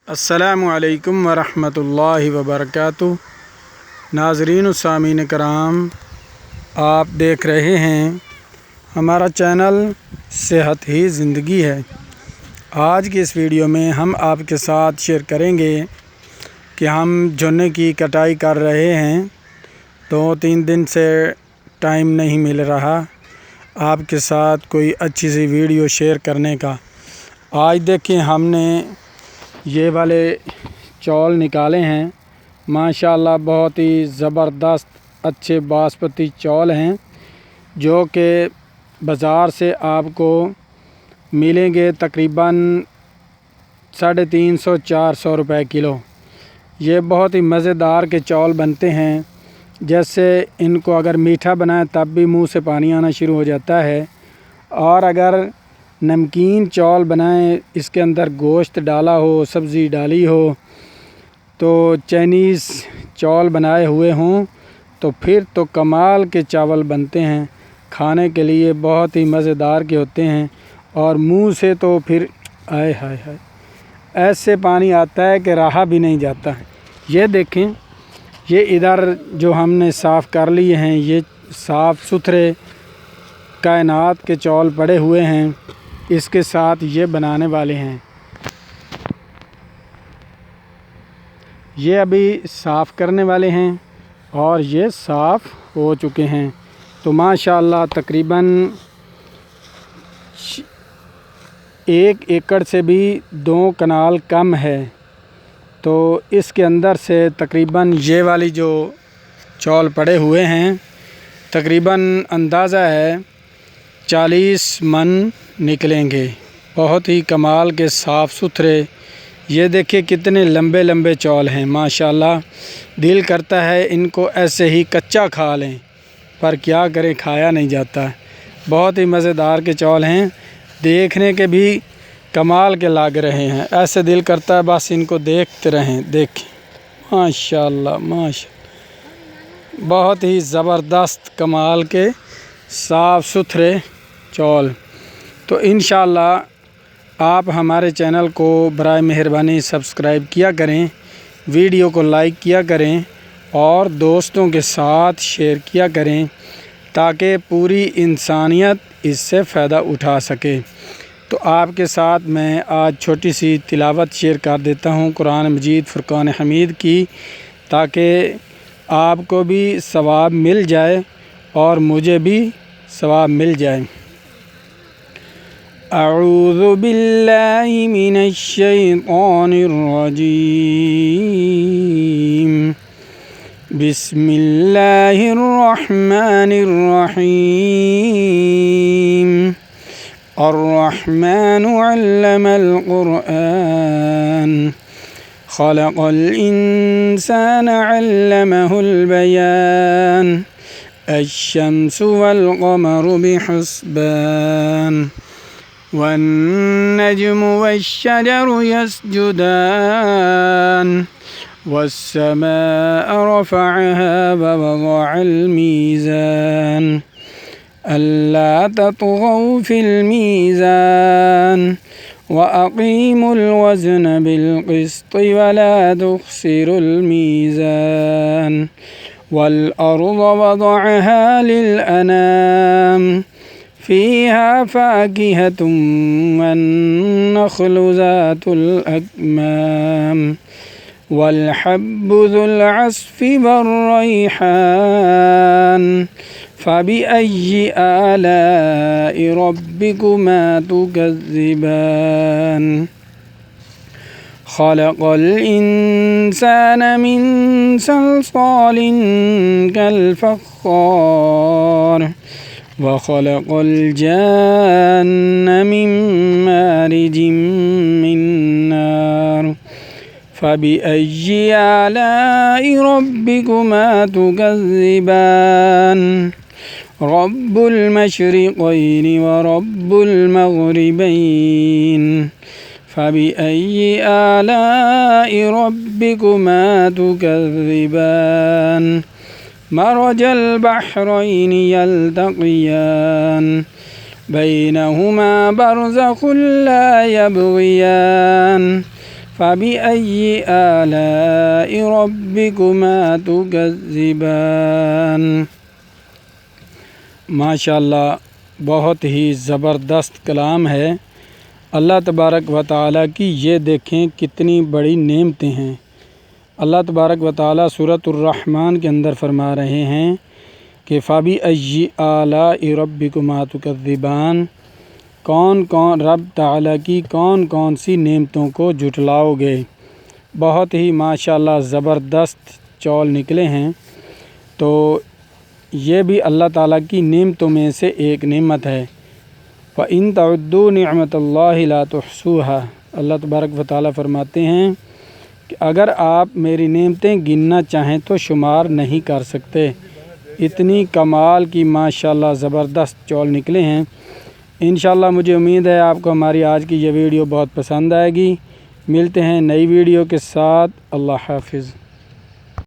السلام علیکم ورحمۃ اللہ وبرکاتہ۔ ناظرین و سامعین کرام، آپ دیکھ رہے ہیں ہمارا چینل صحت ہی زندگی ہے۔ آج کی اس ویڈیو میں ہم آپ کے ساتھ شیئر کریں گے کہ ہم جونے کی کٹائی کر رہے ہیں، 2-3 دن سے ٹائم نہیں مل رہا آپ کے ساتھ کوئی اچھی سی ویڈیو شیئر کرنے کا۔ آج دیکھیں ہم نے یہ والے چول نکالے ہیں، ماشاءاللہ بہت ہی زبردست اچھے باسمتی چول ہیں، جو کہ بازار سے آپ کو ملیں گے تقریباً 350-400 روپے کلو۔ یہ بہت ہی مزیدار کے چول بنتے ہیں، جیسے ان کو اگر میٹھا بنائیں تب بھی منہ سے پانی آنا شروع ہو جاتا ہے، اور اگر نمکین چول بنائیں، اس کے اندر گوشت ڈالا ہو، سبزی ڈالی ہو، تو چائنیز چول بنائے ہوئے ہوں تو پھر تو کمال کے چاول بنتے ہیں، کھانے کے لیے بہت ہی مزیدار کے ہوتے ہیں، اور منہ سے تو پھر آئے ہائے ہائے ایسے پانی آتا ہے کہ رہا بھی نہیں جاتا ہے۔ یہ دیکھیں، یہ ادھر جو ہم نے صاف کر لیے ہیں، یہ صاف ستھرے کائنات کے چول پڑے ہوئے ہیں، اس کے ساتھ یہ بنانے والے ہیں۔ یہ ابھی صاف کرنے والے ہیں اور یہ صاف ہو چکے ہیں، تو ماشاءاللہ تقریباً 1 ایکڑ سے بھی 2 کنال کم ہے، تو اس کے اندر سے تقریباً یہ والی جو چول پڑے ہوئے ہیں، تقریباً اندازہ ہے 40 من نکلیں گے، بہت ہی کمال کے صاف ستھرے۔ یہ دیکھیں کتنے لمبے لمبے چول ہیں، ماشاءاللہ دل کرتا ہے ان کو ایسے ہی کچا کھا لیں، پر کیا کریں، کھایا نہیں جاتا ہے۔ بہت ہی مزیدار کے چول ہیں، دیکھنے کے بھی کمال کے لگ رہے ہیں، ایسے دل کرتا ہے بس ان کو دیکھتے رہیں۔ دیکھیں ماشاءاللہ ماشاءاللہ بہت ہی زبردست کمال کے صاف ستھرے چول۔ تو انشاءاللہ آپ ہمارے چینل کو برائے مہربانی سبسکرائب کیا کریں، ویڈیو کو لائک کیا کریں اور دوستوں کے ساتھ شیئر کیا کریں، تاکہ پوری انسانیت اس سے فائدہ اٹھا سکے۔ تو آپ کے ساتھ میں آج چھوٹی سی تلاوت شیئر کر دیتا ہوں قرآن مجید فرقان حمید کی، تاکہ آپ کو بھی ثواب مل جائے اور مجھے بھی ثواب مل جائے۔ اعوذ باللہ من الشیطان الرجیم، بسم اللہ الرحمن الرحیم۔ الرحمن علم القرآن، خلق الانسان علمہ البیان، الشمس والقمر بحسبان، والنجم والشجر يسجدان، والسماء رفعها ووضع الميزان، ألا تطغوا في الميزان، وأقيموا الوزن بالقسط ولا تخسروا الميزان، والأرض وضعها للأنام، فيها فاكهة والنخل ذات الأكمام، والحب ذو العصف والريحان، فبأي آلاء ربكما تكذبان، خلق الإنسان من صلصال كالفخار، وخلق الجان من مارج من نار، فبأي آلاء ربكما تكذبان، رب المشرقين ورب المغربين، فبأي آلاء ربكما تكذبان، مرج البحرين يلتقيان، بينهما برزخ لا يبغيان فَبِأَيِّ آلَاءِ رَبِّكُمَا تُكَذِّبَانِ۔ ماشاءاللہ بہت ہی زبردست کلام ہے اللہ تبارک و تعالیٰ کی۔ یہ دیکھیں کتنی بڑی نعمتیں ہیں۔ اللہ تبارک و تعالیٰ سورۃ الرحمن کے اندر فرما رہے ہیں کہ فَبِأَيِّ آلَاءِ رَبِّكُمَا تُكَذِّبَانِ، کون کون رب تعالیٰ کی کون کون سی نعمتوں کو جھٹلاؤ گے۔ بہت ہی ماشاءاللہ زبردست چول نکلے ہیں۔ تو یہ بھی اللہ تعالیٰ کی نعمتوں میں سے ایک نعمت ہے۔ وَإِن تَعُدُّوا نِعْمَتَ اللَّهِ لَا تُحْصُوهَا، اللہ تبارک و تعالیٰ فرماتے ہیں کہ اگر آپ میری نعمتیں گننا چاہیں تو شمار نہیں کر سکتے۔ اتنی کمال کی ماشاءاللہ زبردست چول نکلے ہیں۔ انشاءاللہ مجھے امید ہے آپ کو ہماری آج کی یہ ویڈیو بہت پسند آئے گی۔ ملتے ہیں نئی ویڈیو کے ساتھ۔ اللہ حافظ۔